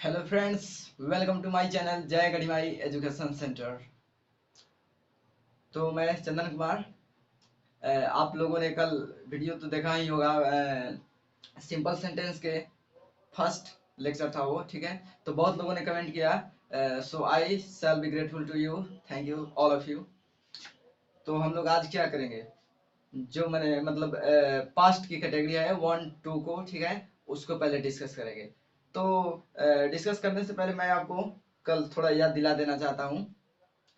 Hello friends, welcome to my channel Jai Gadhimai education centre. तो मैं चंदन कुमार। आप लोगों ने कल वीडियो तो देखा ही होगा। सिंपल सेंटेंस के फर्स्ट लेक्चर था वो, ठीक है। तो बहुत लोगों ने कमेंट किया, so I shall be grateful to you, thank you all of you. तो हम लोग आज क्या करेंगे, जो मैंने मतलब पास्ट की कैटेगरी है 1 2 को, ठीक है, उसको पहले डिस्कस करेंगे। तो डिस्कस करने से पहले मैं आपको कल थोड़ा याद दिला देना चाहता हूँ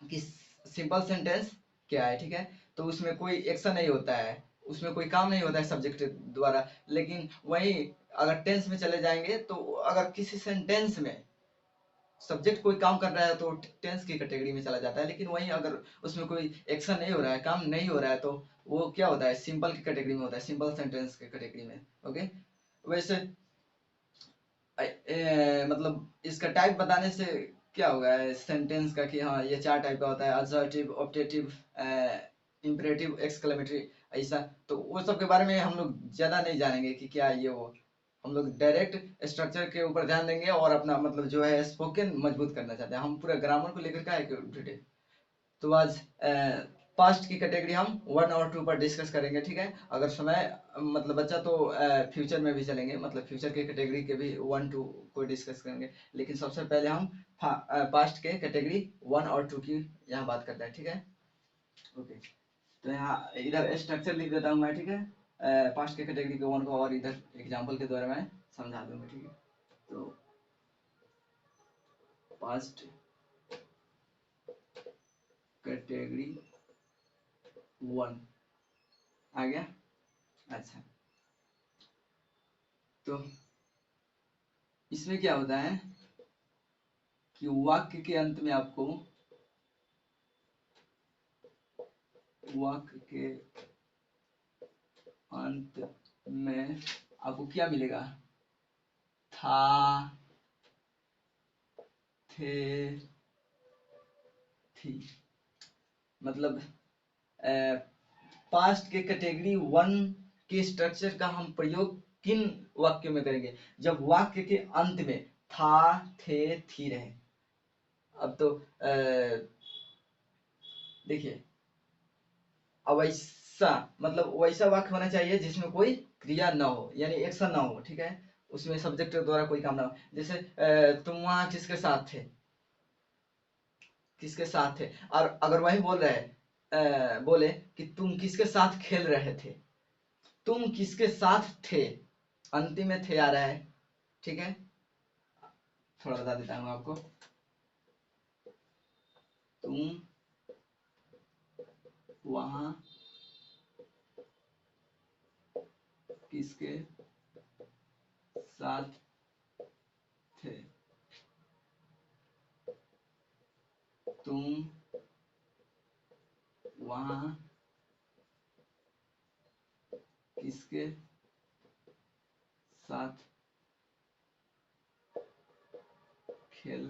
कि सिंपल सेंटेंस क्या है, ठीक है। तो उसमें कोई एक्शन नहीं होता है, उसमें कोई काम नहीं होता है सब्जेक्ट द्वारा। लेकिन वही अगर टेंस में चले जाएंगे तो अगर किसी सेंटेंस में सब्जेक्ट कोई काम कर रहा है तो टेंस की कैटेगरी में चला जाता है। लेकिन वहीं अगर उसमें कोई एक्शन नहीं हो रहा है, काम नहीं हो रहा है, तो वो क्या होता है, सिंपल की कैटेगरी में होता है, सिंपल सेंटेंस की कैटेगरी में। ओके। वैसे मतलब इसका टाइप बताने से क्या होगा सेंटेंस का, कि हाँ ये 4 टाइप का होता है, असर्टिव, ऑब्जेक्टिव, इंपरेटिव, एक्सक्लेमेटरी, ऐसा। तो वो सब के बारे में हम लोग ज़्यादा नहीं जानेंगे कि क्या ये वो। हम लोग डायरेक्ट स्ट्रक्चर के ऊपर ध्यान देंगे और अपना मतलब जो है स्पोकन मजबूत करना चाहते हैं हम, पूरा ग्रामर को लेकर का है डिटेल। तो आज पास्ट की कैटेगरी हम 1 और 2 पर डिस्कस करेंगे, ठीक है। अगर समय मतलब बच्चा तो फ्यूचर में भी चलेंगे, मतलब फ्यूचर के कैटेगरी के भी 1 2 को डिस्कस करेंगे। लेकिन सबसे पहले हम पास्ट के कैटेगरी 1 और 2 की यहाँ बात करते हैं, ठीक है। ओके। तो यहाँ इधर स्ट्रक्चर लिख देता हूँ मैं, ठीक है। पास्ट के कैटेगरी के 1 को और इधर एग्जाम्पल के द्वारा मैं समझा दूंगा, ठीक है। तो पास्ट कैटेगरी 1 आ गया। अच्छा, तो इसमें क्या होता है कि वाक्य के अंत में आपको, वाक्य के अंत में आपको क्या मिलेगा, था, थे, थी। मतलब पास्ट के कैटेगरी 1 के स्ट्रक्चर का हम प्रयोग किन वाक्यों में करेंगे, जब वाक्य के अंत में था, थे, थी रहे। अब तो देखिए, अब ऐसा मतलब वैसा वाक्य होना चाहिए जिसमें कोई क्रिया ना हो, यानी एक्शन ना हो, ठीक है। उसमें सब्जेक्ट के द्वारा कोई काम ना हो। जैसे तुम वहां किसके साथ थे, किसके साथ थे। और अगर वही बोल रहे बोले कि तुम किसके साथ खेल रहे थे, तुम किसके साथ थे, अंतिम में थे आ रहा है, ठीक है। थोड़ा बता देता हूँ आपको। तुम वहां किसके साथ थे, तुम वहां किसके साथ खेल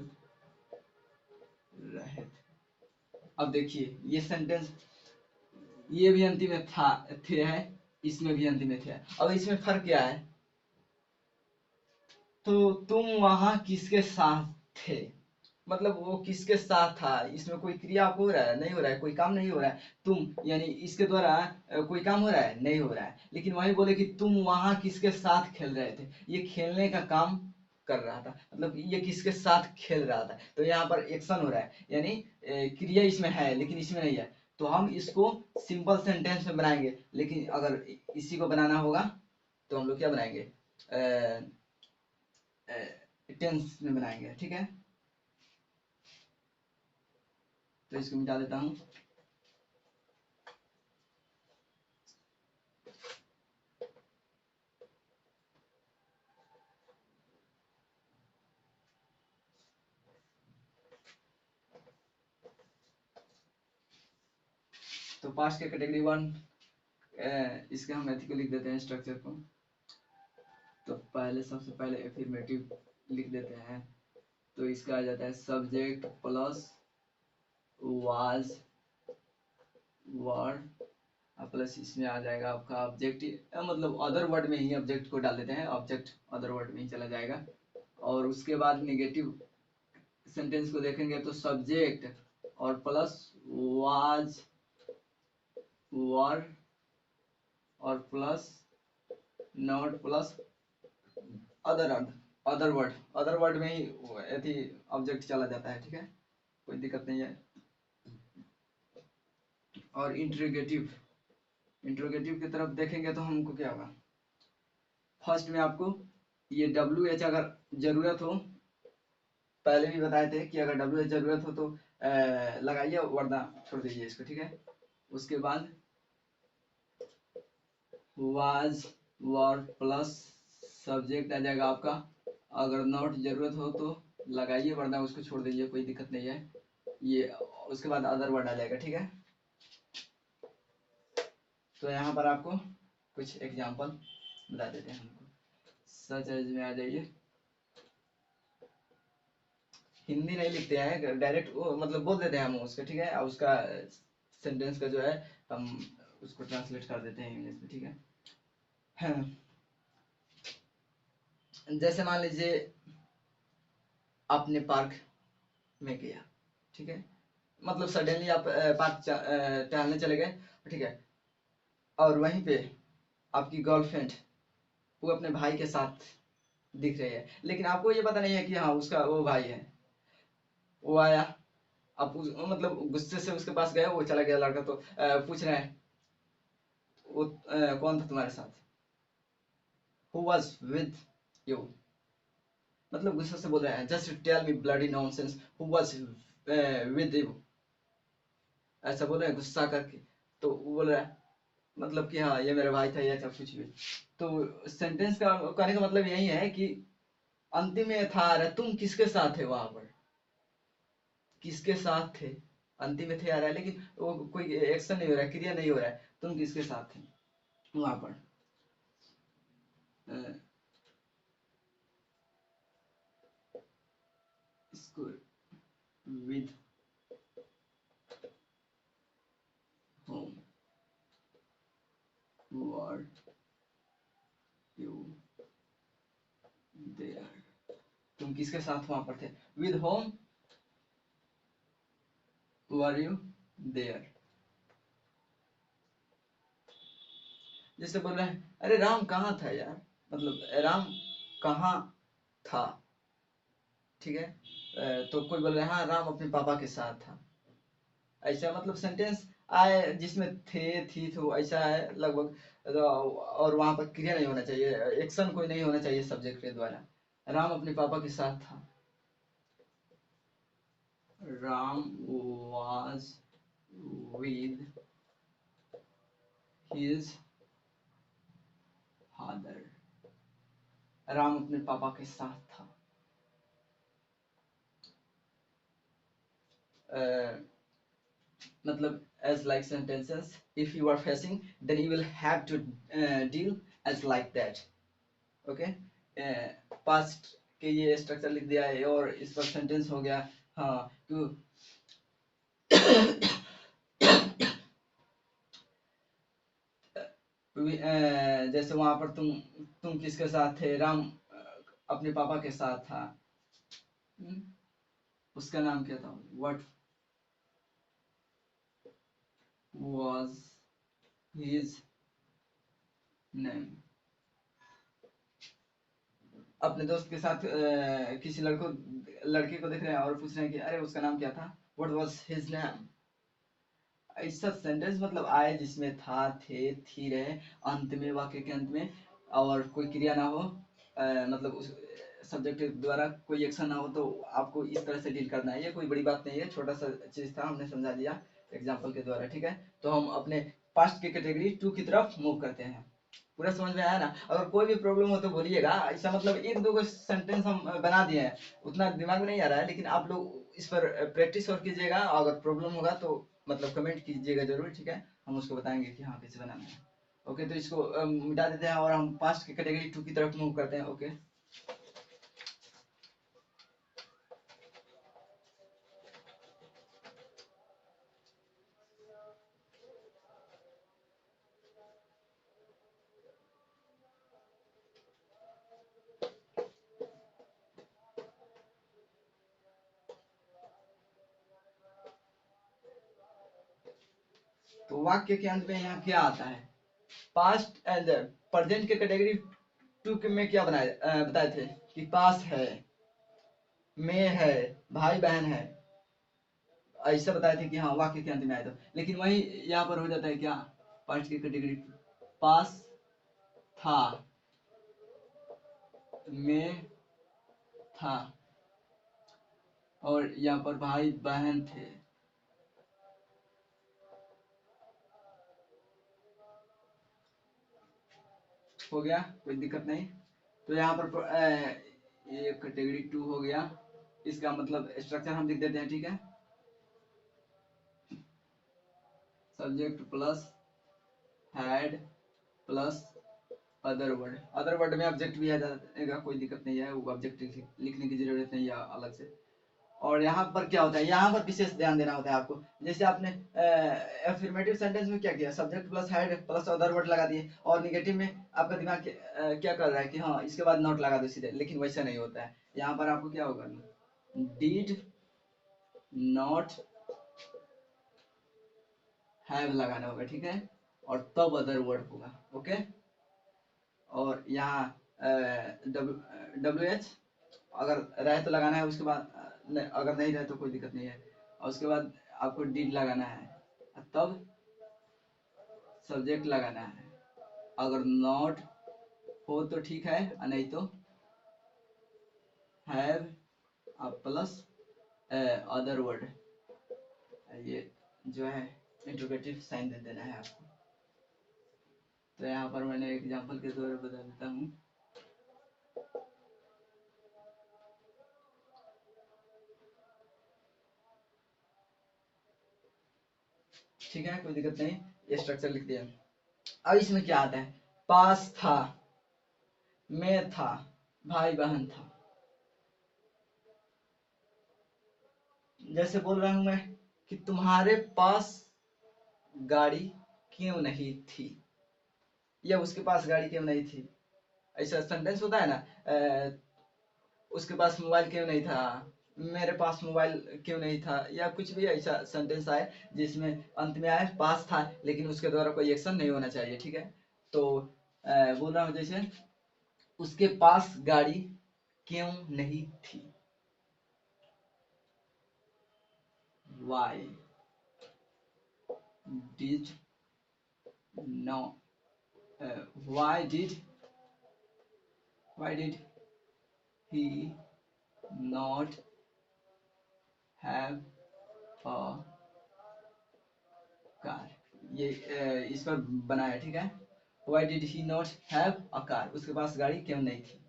रहे थे। अब देखिए ये सेंटेंस, ये भी अंतिम में था, थे है, इसमें भी अंतिम में थे। अब इसमें फर्क क्या है, तो तुम वहां किसके साथ थे, मतलब वो किसके साथ था, इसमें कोई क्रिया हो रहा है, नहीं हो रहा है, कोई काम नहीं हो रहा है। तुम यानी इसके द्वारा कोई काम हो रहा है, नहीं हो रहा है। लेकिन वही बोले कि तुम वहां किसके साथ खेल रहे थे, ये खेलने का काम कर रहा था, मतलब ये किसके साथ खेल रहा था। तो यहाँ पर एक्शन हो रहा है, यानी क्रिया इसमें है लेकिन इसमें नहीं है। तो हम इसको सिंपल सेंटेंस में बनाएंगे। लेकिन अगर इसी को बनाना होगा तो हम लोग क्या बनाएंगे, टेंस में बनाएंगे, ठीक है। तो इसको मिटा देता हूँ। तो पास्ट के कैटेगरी 1, इसके हम एथी को लिख देते हैं, स्ट्रक्चर को। तो पहले सबसे पहले एफर्मेटिव लिख देते हैं। तो इसका आ जाता है subject plus was, word, plus इसमें आ जाएगा आपका ऑब्जेक्ट, मतलब अदर वर्ड में ही ऑब्जेक्ट को डाल देते हैं, ऑब्जेक्ट अदर वर्ड में ही चला जाएगा। और उसके बाद नेगेटिव सेंटेंस को देखेंगे तो सब्जेक्ट और प्लस वाज, वर और plus not plus other other word में ही यदि ऑब्जेक्ट चला जाता है, ठीक है, कोई दिक्कत नहीं है। और इंट्रोगेटिव की तरफ देखेंगे तो हमको क्या होगा, फर्स्ट में आपको ये WH अगर जरूरत हो, पहले भी बताए थे कि अगर WH जरूरत हो तो लगाइए, वरना छोड़ दीजिए इसको, ठीक है। उसके बाद वाज वर प्लस सब्जेक्ट आ जाएगा आपका, अगर नॉट जरूरत हो तो लगाइए, वरना उसको छोड़ दीजिए, कोई दिक्कत नहीं है ये। उसके बाद अदर वर्ड आ जाएगा, ठीक है। तो यहाँ पर आपको कुछ एग्जांपल बता देते हैं हमको, सच एज में आ जाइए। हिंदी नहीं लिखते हैं डायरेक्ट, मतलब बोल देते हैं हम उसका, ठीक है, और उसका सेंटेंस का जो है हम उसको ट्रांसलेट कर देते हैं इंग्लिश में, ठीक है। हाँ। जैसे मान लीजिए आपने पार्क में गया, ठीक है, मतलब सडनली आप पार्क टहलने चले गए, ठीक है, और वहीं पे आपकी गर्लफ्रेंड वो अपने भाई के साथ दिख रही है, लेकिन आपको ये पता नहीं है कि हाँ उसका वो भाई है। वो आया, आप मतलब गुस्से से उसके पास गए, वो चला गया लड़का, तो पूछ रहे हैं वो कौन था तुम्हारे साथ, हु वाज विद यू, मतलब गुस्से से बोल रहे हैं, just tell me bloody nonsense who was with you, ऐसा बोल रहे हैं गुस्सा करके। तो वो बोल रहा है मतलब कि हाँ ये मेरा भाई था, या कुछ भी। तो सेंटेंस का कहने का मतलब यही है कि अंतिम में था रहा, तुम किसके साथ थे वहां पर, किसके साथ थे, अंतिम में थे आ रहा है, लेकिन वो कोई एक्शन नहीं हो रहा है, क्रिया नहीं हो रहा है, तुम किसके साथ थे वहां पर। इसको with whom were you there, तुम किसके साथ वहां पर थे, with whom were you there. जैसे बोल रहे हैं अरे राम कहाँ था यार, मतलब राम कहाँ था, ठीक है। तो कोई बोल रहा है हाँ राम अपने पापा के साथ था, ऐसा मतलब सेंटेंस आए जिसमें थे थी तो ऐसा है लगभग। और वहां पर क्रिया नहीं होना चाहिए, एक्शन कोई नहीं होना चाहिए सब्जेक्ट के द्वारा। राम अपने पापा के साथ था, Ram was with his father, Ram अपने पापा के साथ था। मतलब as like sentences, if you are facing then you will have to deal as like that, okay। Past के ये स्ट्रक्चर लिख दिया है और इस पर सेंटेंस हो गया। हाँ तो जैसे वहां पर तुम किसके साथ थे, राम अपने पापा के साथ था। हम्म, उसका नाम क्या था, what was his name। अपने दोस्त के साथ किसी लड़के को देख रहे हैं और पूछ रहे हैं कि अरे उसका नाम क्या था, व्हाट वाज हिज नेम। ऐसा सेंटेंस मतलब आए जिसमें था थे थी रहे, अंत में वाक्य के अंत में और कोई क्रिया ना हो, मतलब उस सब्जेक्ट के द्वारा कोई एक्शन ना हो, तो आपको इस तरह से डील करना है। ये कोई बड़ी बात नहीं है, छोटा सा चीज था, हमने समझा दिया एग्जाम्पल के द्वारा, ठीक है। तो हम अपने पास्ट की कैटेगरी 2 की तरफ मूव करते हैं। पूरा समझ में आया ना, अगर कोई भी प्रॉब्लम हो तो बोलिएगा, ऐसा मतलब एक दो सेंटेंस हम बना दिए हैं, उतना दिमाग में नहीं आ रहा है, लेकिन आप लोग इस पर प्रैक्टिस और कीजिएगा, अगर प्रॉब्लम होगा तो मतलब कमेंट कीजिएगा जरूर, ठीक है, हम उसको बताएंगे कि हाँ कैसे बनाना है। ओके, तो इसको मिटा देते हैं और हम पास्ट की कैटेगरी 2 की तरफ मूव करते हैं। ओके। तो वाक्य के अंत में यहाँ क्या आता है? पास्ट एंड प्रेजेंट के कैटेगरी टू में क्या बताए थे कि पास है, में है, भाई बहन है, ऐसा बताए थे कि हाँ वाक्य के अंत में आए तो। लेकिन वही यहाँ पर हो जाता है क्या, पास्ट की कैटेगरी पास था, में था, और यहाँ पर भाई बहन थे। हो गया, कोई दिक्कत नहीं। तो यहाँ पर ये कैटेगरी टू हो गया। इसका मतलब स्ट्रक्चर हम लिख देते हैं, ठीक है। Subject plus had plus other word में ऑब्जेक्ट भी आ जाएगा, कोई दिक्कत नहीं है, वो ऑब्जेक्ट लिखने की जरूरत नहीं है अलग से। और यहाँ पर क्या होता है, यहाँ पर विशेष ध्यान देना होता है आपको। जैसे आपने एफर्मेटिव सेंटेंस में क्या किया, subject plus had plus other word लगा दिए, और निगेटिव में आपका दिमाग क्या कर रहा है कि हाँ इसके बाद नॉट लगा दो सीधे, लेकिन वैसा नहीं होता है। यहाँ पर आपको क्या होगा, डिड नॉट हैव लगाना होगा, ठीक है, और तब अदर वर्ड होगा। ओके। और यहाँ डब्ल्यू एच अगर रहे तो लगाना है, उसके बाद अगर नहीं रहे तो कोई दिक्कत नहीं है। और उसके बाद आपको डिड लगाना है, तब सब्जेक्ट लगाना है। अगर नॉट हो तो ठीक है, नहीं तो हैव प्लस अदर वर्ड, ये जो है इंट्रोगेटिव साइन दे देना है आपको। तो यहाँ पर मैंने एग्जांपल के द्वारा बता देता हूँ। ठीक है, कोई दिक्कत नहीं, ये स्ट्रक्चर लिख दिया। अब इसमें क्या आता है, पास था, में था, भाई बहन था। जैसे बोल रहा हूं मैं कि तुम्हारे पास गाड़ी क्यों नहीं थी, या उसके पास गाड़ी क्यों नहीं थी, ऐसा सेंटेंस होता है ना। उसके पास मोबाइल क्यों नहीं था, मेरे पास मोबाइल क्यों नहीं था, या कुछ भी ऐसा सेंटेंस आए जिसमें अंत में आए पास था, लेकिन उसके द्वारा कोई एक्शन नहीं होना चाहिए, ठीक है। तो बोल रहा हूँ जैसे उसके पास गाड़ी क्यों नहीं थी, why did no why did he not have a car, ये इस पर बना है, ठीक है। why did he not have a car, उसके पास गाड़ी क्यों नहीं थी,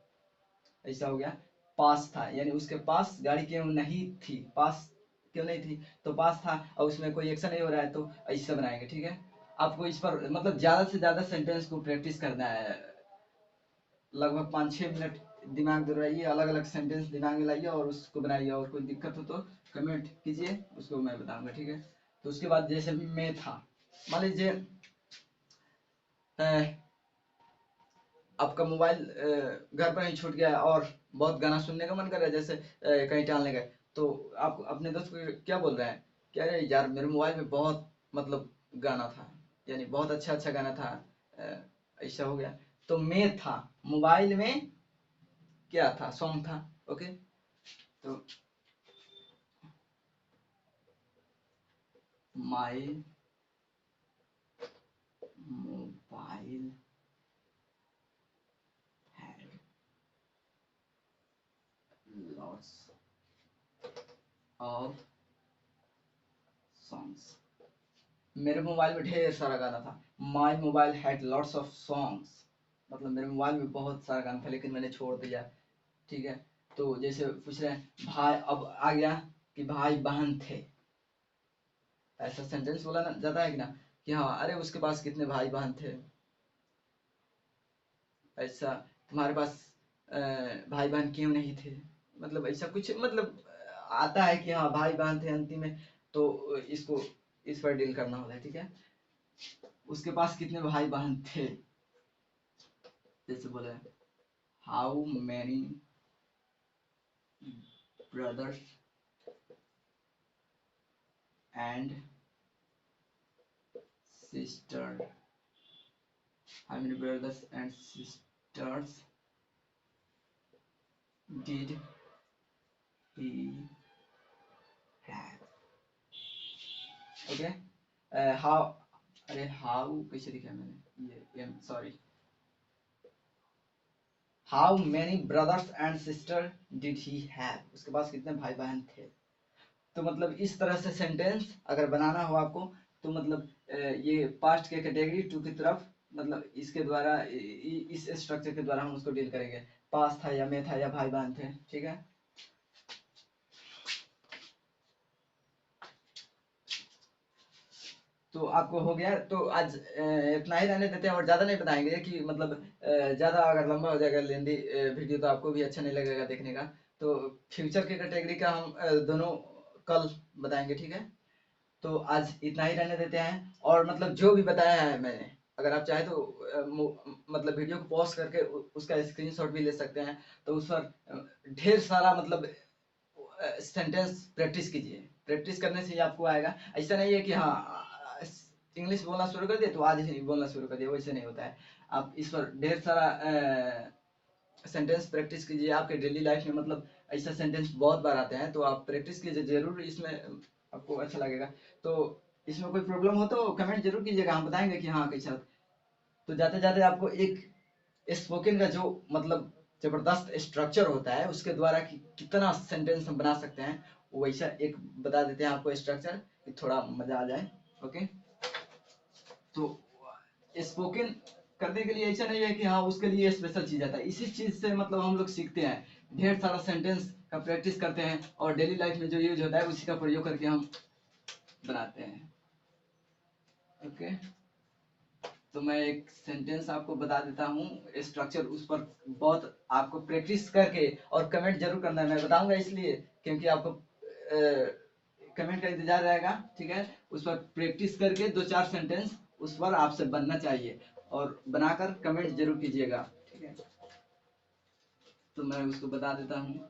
ऐसा हो गया। पास था यानी उसके पास गाड़ी क्यों नहीं थी, पास क्यों नहीं थी, तो पास था और उसमें कोई एक्शन नहीं हो रहा है, तो ऐसा बनाएंगे, ठीक है। आपको इस पर मतलब ज्यादा से ज्यादा सेंटेंस को प्रैक्टिस करना है, लगभग 5-6 मिनट दिमाग दौड़ाइए, अलग अलग सेंटेंस दिमाग में लाइए और उसको बनाइए, और कोई दिक्कत हो तो कमेंट कीजिए, उसको मैं बताऊंगा, ठीक है। तो उसके बाद जैसे मैं था, मान लीजिए आपका मोबाइल घर पर ही छूट गया और बहुत गाना सुनने का मन कर रहा है, जैसे कहीं टहलने गए, तो आप अपने दोस्त को क्या बोल रहे हैं कि अरे यार मेरे मोबाइल में बहुत मतलब गाना था, यानी बहुत अच्छा अच्छा गाना था, ऐसा हो गया। तो मैं था, मोबाइल में क्या था, सॉन्ग था। ओके। तो my mobile had lots of songs, मेरे मोबाइल में ढेर सारा गाना था। My mobile had lots of songs, मतलब मेरे मोबाइल में बहुत सारा गाना था लेकिन मैंने छोड़ दिया, ठीक है। तो जैसे पूछ रहे हैं भाई, अब आ गया कि भाई बहन थे, ऐसा सेंटेंस बोला ना जाता है कि ना, कि हाँ अरे उसके पास कितने भाई बहन थे, ऐसा तुम्हारे पास भाई बहन क्यों नहीं थे, मतलब ऐसा कुछ मतलब आता है कि हाँ भाई बहन थे अंतिम में, तो इसको इस पर डील करना होता है, ठीक है। उसके पास कितने भाई बहन थे, जैसे बोले how many brothers and sister, how many brothers and sisters did he have? Okay. How, अरे हाउ कैसे लिखा है मैंने, ये sorry, how many brothers and sister did he have, उसके पास कितने भाई बहन थे। तो मतलब इस तरह से सेंटेंस अगर बनाना हो आपको, तो मतलब ये पास्ट के कैटेगरी टू की तरफ, मतलब इसके द्वारा इस स्ट्रक्चर के द्वारा हम उसको डील करेंगे। पास था या में था या भाई बहन थे, ठीक है। तो आपको हो गया, तो आज इतना ही रहने देते हैं और ज़्यादा नहीं बताएंगे कि मतलब ज़्यादा अगर लंबा हो जाएगा लेंदी वीडियो तो आपको भी अच्छा नहीं लगेगा देखने का। तो फ्यूचर के कैटेगरी का हम दोनों कल बताएंगे, ठीक है। तो आज इतना ही रहने देते हैं, और मतलब जो भी बताया है मैंने, अगर आप चाहे तो मतलब वीडियो को पॉज करके उसका स्क्रीनशॉट भी ले सकते हैं। तो उस पर ढेर सारा मतलब सेंटेंस प्रैक्टिस कीजिए, प्रैक्टिस करने से ही आपको आएगा। ऐसा नहीं है कि हाँ इंग्लिश बोलना शुरू कर दिया तो आज ही बोलना शुरू कर दिया, वैसे नहीं होता है। आप इस पर ढेर सारा सेंटेंस प्रैक्टिस कीजिए आपके डेली लाइफ में, मतलब ऐसा सेंटेंस बहुत बार आते हैं, तो आप प्रैक्टिस कीजिए जरूर, इसमें आपको अच्छा लगेगा। तो इसमें कोई प्रॉब्लम हो तो कमेंट जरूर कीजिएगा, हम बताएंगे कि हाँ कैसा। तो जाते जाते आपको एक स्पोकन का जो मतलब जबरदस्त स्ट्रक्चर होता है उसके द्वारा कि कितना सेंटेंस हम बना सकते हैं, वैसा एक बता देते हैं आपको स्ट्रक्चर, कि थोड़ा मजा आ जाए। ओके। तो स्पोकन करने के लिए ऐसा नहीं है कि हाँ उसके लिए स्पेशल चीज आता है, इसी चीज से मतलब हम लोग सीखते हैं, ढेर सारा सेंटेंस का प्रैक्टिस करते हैं और डेली लाइफ में जो यूज होता है उसी का प्रयोग करके हम बनाते हैं। ओके। तो मैं एक सेंटेंस आपको बता देता हूँ स्ट्रक्चर, उस पर बहुत आपको प्रैक्टिस करके और कमेंट जरूर करना है। मैं बताऊंगा इसलिए क्योंकि आपको कमेंट का इंतजार रहेगा, ठीक है। उस पर प्रैक्टिस करके दो चार सेंटेंस उस पर आपसे बनना चाहिए और बनाकर कमेंट जरूर कीजिएगा, ठीक है। तो मैं उसको बता देता हूँ।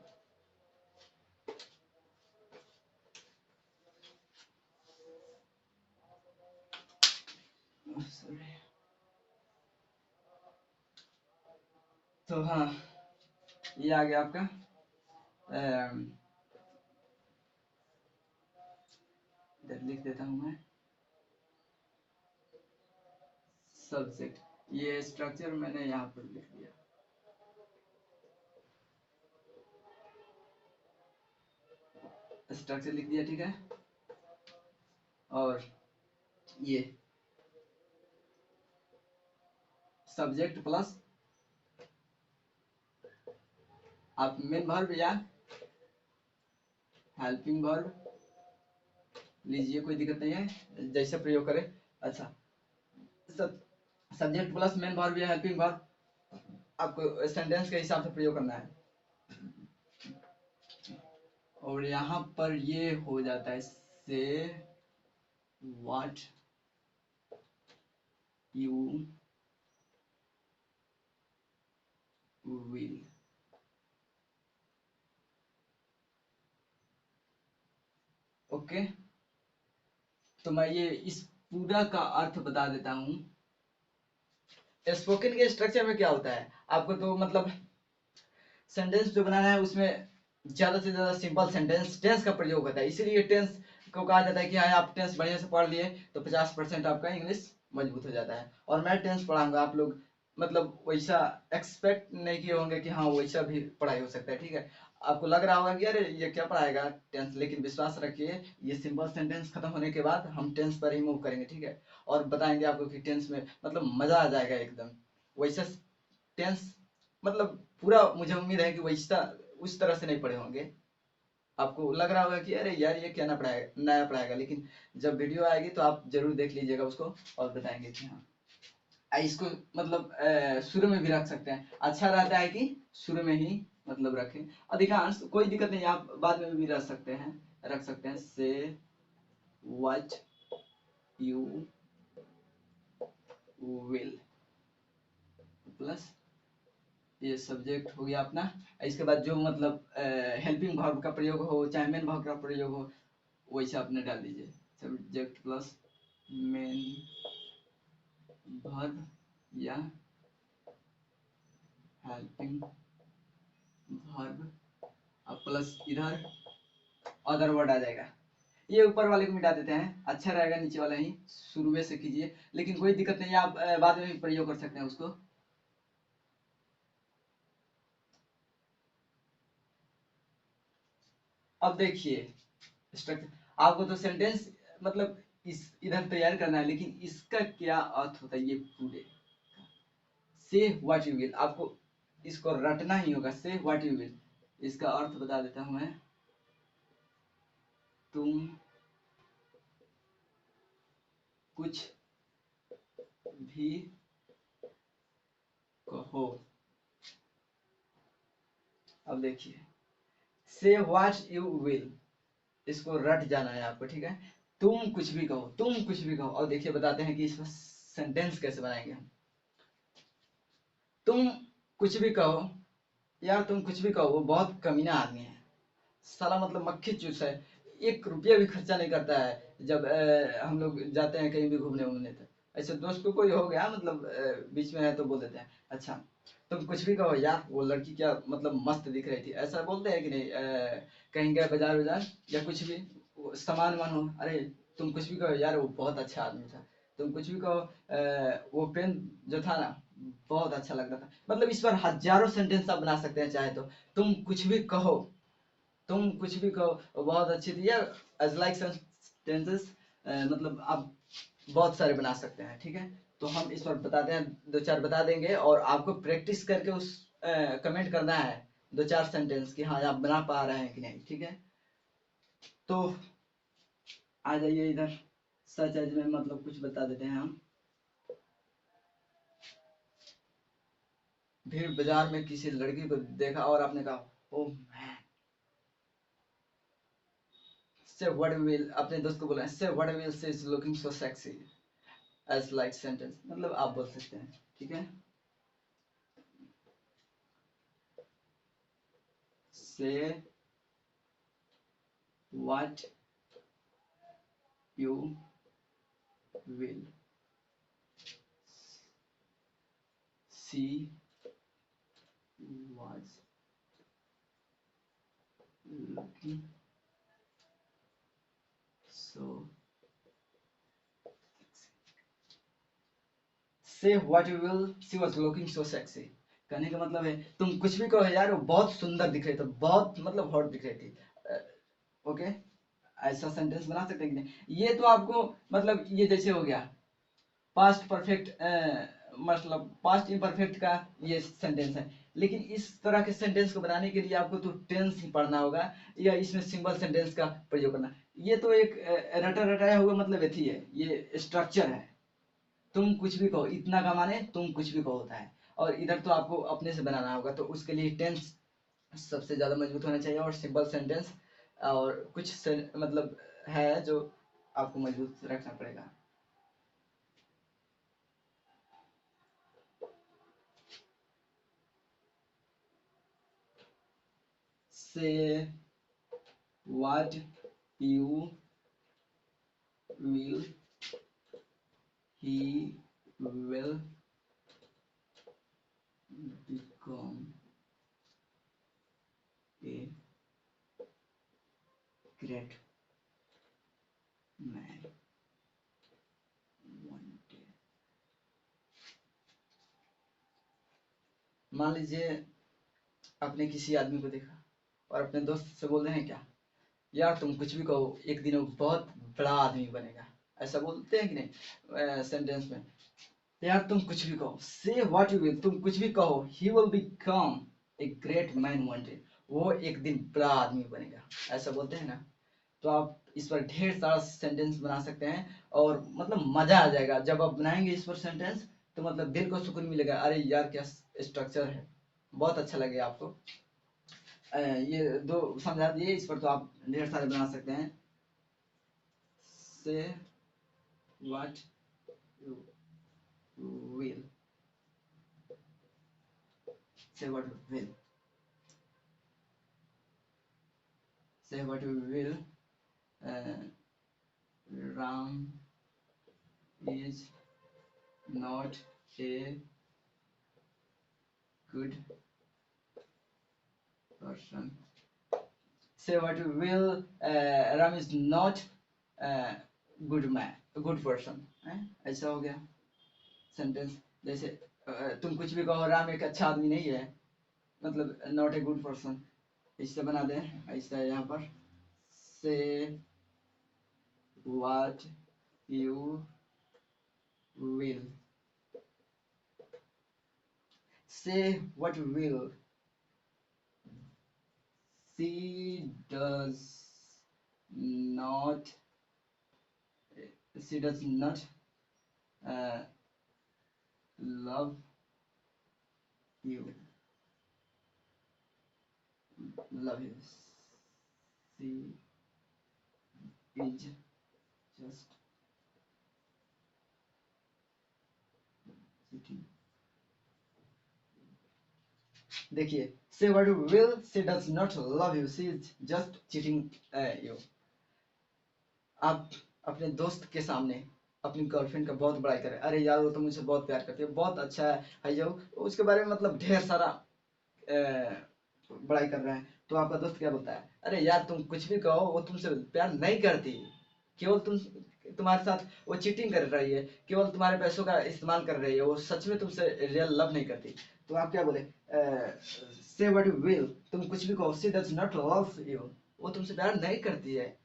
तो हाँ ये आ गया आपका इधर लिख देता हूँ मैं, सब्जेक्ट। ये स्ट्रक्चर मैंने यहाँ पर लिख दिया, स्ट्रक्चर लिख दिया, ठीक है। और ये सब्जेक्ट प्लस आप मेन वर्ब या हेल्पिंग वर्ब लीजिए, कोई दिक्कत नहीं है, जैसे प्रयोग करें। अच्छा, सब्जेक्ट प्लस मेन वर्ब या हेल्पिंग वर्ब आपको सेंटेंस के हिसाब से प्रयोग करना है। और यहाँ पर ये हो जाता है say what you will. Okay. तो मैं ये इस पूरा का अर्थ बता देता हूँ। स्पोकन के स्ट्रक्चर में क्या होता है, आपको तो मतलब सेंटेंस जो बनाना है उसमें ज्यादा से ज्यादा सिंपल सेंटेंस टेंस का प्रयोग होता है, इसीलिए टेंस को कहा जाता है कि हाँ आप टेंस बढ़िया से पढ़ लिए तो 50% आपका इंग्लिश मजबूत हो जाता है। और मैं टेंस पढ़ाऊंगा, आप लोग मतलब वैसा एक्सपेक्ट नहीं किए होंगे कि हाँ वैसा भी पढ़ाई हो सकता है, ठीक है। आपको लग रहा होगा कि अरे ये क्या पढ़ाएगा टेंस, लेकिन विश्वास रखिए ये सिंपल सेंटेंस खत्म होने के बाद हम टेंस पर ही मूव करेंगे, ठीक है। और बताएंगे आपको कि टेंस में मतलब मजा आ जाएगा एकदम, वैसा टेंस मतलब पूरा मुझे उम्मीद है कि वैसा उस तरह से नहीं पढ़े होंगे। आपको लग रहा होगा कि अरे यार ये क्या ना पढ़ाएगा नया पढ़ाएगा, लेकिन जब वीडियो आएगी तो आप जरूर देख लीजिएगा उसको और बताएंगे कि हाँ। इसको मतलब शुरू में भी रख सकते हैं, अच्छा रहता है कि शुरू में ही मतलब रखें, अधिकांश कोई दिक्कत नहीं, आप बाद में भी रख सकते हैं, से व्हाट यू विल प्लस ये सब्जेक्ट हो गया अपना। इसके बाद जो मतलब हेल्पिंग वर्ब का प्रयोग हो चाहे मेन वर्ब का प्रयोग हो वैसे आपने डाल दीजिए, सब्जेक्ट प्लस मेन वर्ब या हेल्पिंग वर्ब अब प्लस इधर अदर वर्ड आ जाएगा। ये ऊपर वाले को मिटा देते हैं, अच्छा रहेगा नीचे वाला ही शुरू में से कीजिए, लेकिन कोई दिक्कत नहीं है, आप बाद में भी प्रयोग कर सकते हैं उसको। अब देखिए स्ट्रक्चर, आपको तो सेंटेंस मतलब इस इधर तैयार करना है, लेकिन इसका क्या अर्थ होता है ये पूरे। से व्हाट यू विल, आपको इसको रटना ही होगा। से व्हाट यू विल, इसका अर्थ बता देता हूं मैं। तुम कुछ भी कहो। अब देखिए से व्हाट यू विल, इसको रट जाना है आपको, ठीक है। तुम कुछ भी कहो, तुम कुछ भी कहो। और देखिए बताते हैं कि इसमें सेंटेंस कैसे बनाएंगे हम। तुम कुछ भी कहो, यार तुम कुछ भी कहो, वो बहुत कमीना आदमी है साला, मतलब मक्खी चूस है। 1 रुपया भी खर्चा नहीं करता है जब हम लोग जाते हैं कहीं भी घूमने उमने। तो ऐसे दोस्त को कोई हो गया मतलब बीच में है तो बोल देते हैं अच्छा तुम कुछ भी कहो यार वो लड़की क्या मतलब मस्त दिख रही थी, ऐसा बोलते हैं कि नहीं। कहीं गए बाजार बाजार या कुछ भी सामान वामान हो, अरे तुम कुछ भी कहो यार वो बहुत अच्छा आदमी था। तुम कुछ भी कहो वो पेन जो था ना बहुत अच्छा लग रहा था। मतलब इस पर हजारों सेंटेंस आप बना सकते हैं चाहे तो। तुम कुछ भी कहो, तुम कुछ भी कहो बहुत अच्छी थी यार। एज लाइक सेंटेंसेस मतलब आप बहुत सारे बना सकते हैं, ठीक है। तो हम इस पर बताते हैं, 2-4 बता देंगे और आपको प्रैक्टिस करके उस कमेंट करना है 2-4 सेंटेंस कि हाँ आप बना पा रहे हैं कि नहीं, ठीक है। तो आ जाइए इधर, सच एज में मतलब कुछ बता देते हैं हम। भीड़ बाजार में किसी लड़की को देखा और आपने कहा oh man, say what will, अपने दोस्त को बोला say what will say is looking so sexy as like sentence, मतलब आप बोल सकते हैं, ठीक है। Say what you will see was looking so, say what you will, she was looking so sexy। कहने का मतलब है तुम कुछ भी कहो यार वो बहुत सुंदर दिख रही थी, बहुत मतलब हॉट दिख रही थी। ओके, ऐसा सेंटेंस बना सकते हैं कि नहीं। ये तो आपको मतलब ये जैसे हो गया पास्ट परफेक्ट, मतलब पास्ट इम्परफेक्ट का ये सेंटेंस है। लेकिन इस तरह के सेंटेंस को बनाने के लिए आपको तो टेंस ही पढ़ना होगा या इसमें सिंपल सेंटेंस का प्रयोग करना। ये तो एक रटा रटाया हुआ मतलब यही है, ये स्ट्रक्चर है। तुम कुछ भी कहो, इतना का माने तुम कुछ भी कहो होता है। और इधर तो आपको अपने से बनाना होगा, तो उसके लिए टेंस सबसे ज्यादा मजबूत होना चाहिए और सिंपल सेंटेंस और कुछ मतलब है जो आपको मजबूत रखना पड़ेगा। से what you will, he will become a great man one day। मान लीजिए आपने किसी आदमी को देखा और अपने दोस्त से बोल रहे हैं क्या यार तुम कुछ भी कहो एक दिन वो बहुत बड़ा आदमी बनेगा, ऐसा बोलते हैं कि नहीं सेंटेंस में। यार तुम कुछ भी कहो, से व्हाट यू विल, तुम कुछ भी कहो, he will become a great man one day, वो एक दिन बड़ा आदमी बनेगा, ऐसा बोलते हैं ना। तो आप इस पर ढेर सारा सेंटेंस बना सकते हैं और मतलब मजा आ जाएगा जब आप बनाएंगे इस पर सेंटेंस। तो मतलब दिल को सुकून मिलेगा, अरे यार क्या स्ट्रक्चर है, बहुत अच्छा लगेगा आपको। ये 2 समझा दिए, इस पर तो आप ढेर सारे बना सकते हैं। से व्हाट यू विल, से व्हाट यू विल, से what you will, Ram is not a good person. Say what you will, Ram is not good man, a good person. ऐसा हो गया सेंटेंस। जैसे तुम कुछ भी कहो, राम एक अच्छा आदमी नहीं है, मतलब नॉट ए गुड पर्सन। इससे बना दें, ऐसा है यहाँ पर, से what you will, say what you will, she does not, she does not uh, love you, love you, she is just cheating। देखिए, say what you will, she does not love you, she is just cheating you। आप अपने दोस्त के सामने अपनी girlfriend का बहुत बड़ाई करें, अरे यार वो तो मुझसे बहुत प्यार करती है, बहुत अच्छा है जो, उसके बारे में मतलब ढेर सारा बड़ाई कर रहे हैं, तो आपका दोस्त क्या बोलता है, अरे यार तुम कुछ भी कहो, वो तुमसे प्यार नहीं करती, केवल तुम्हारे साथ वो चीटिंग कर रही है, केवल तुम्हारे पैसों का इस्तेमाल कर रही है, वो सच में तुमसे रियल लव नहीं करती। तो आप क्या बोले, से व्हाट यू विल, तुम कुछ भी कहो, she does not love you, वो तुमसे प्यार नहीं करती है,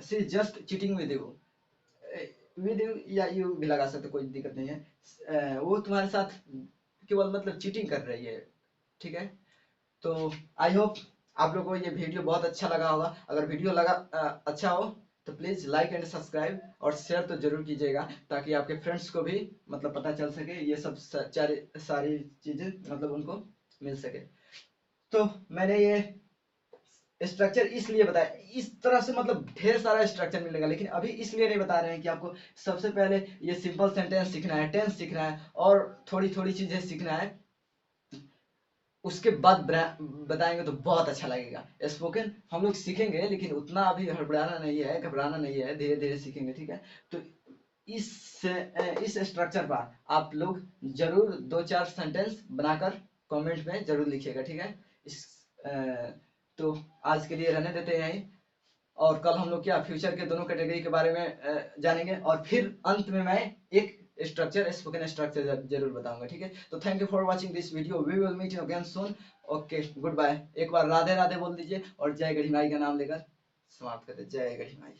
she is just cheating with you, with you या यू भी लगा सकते, कोई दिक्कत नहीं है, वो तुम्हारे साथ केवल मतलब चीटिंग कर रही है, ठीक है। तो आई होप आप लोगों को ये वीडियो बहुत अच्छा लगा होगा। अगर वीडियो लगा अच्छा हो तो प्लीज लाइक एंड सब्सक्राइब और शेयर तो जरूर कीजिएगा, ताकि आपके फ्रेंड्स को भी मतलब पता चल सके, ये सब सारी चीजें मतलब उनको मिल सके। तो मैंने ये स्ट्रक्चर इसलिए बताया, इस तरह से मतलब ढेर सारा स्ट्रक्चर मिलेगा, लेकिन अभी इसलिए नहीं बता रहे हैं कि आपको सबसे पहले ये सिंपल सेंटेंस सीखना है, टेंस सीखना है और थोड़ी थोड़ी चीजें सीखना है, उसके बाद बताएंगे तो बहुत अच्छा लगेगा। स्पोकन हम लोग सीखेंगे, लेकिन उतना अभी हड़बड़ाना नहीं है, घबराना नहीं है, धीरे धीरे सीखेंगे, ठीक है। तो इस स्ट्रक्चर पर आप लोग जरूर 2-4 सेंटेंस बनाकर कमेंट में जरूर लिखिएगा, ठीक है। इस तो आज के लिए रहने देते हैं यहीं, और कल हम लोग क्या फ्यूचर के दोनों कैटेगरी के बारे में जानेंगे, और फिर अंत में मैं एक स्ट्रक्चर, स्पोकन स्ट्रक्चर जरूर बताऊंगा, ठीक है। तो thank you for watching this video, we will meet you again soon. Okay, good bye. एक बार राधे राधे बोल दीजिए और जय गढ़ी माई का नाम लेकर समाप्त करते, जय गढ़ी माई।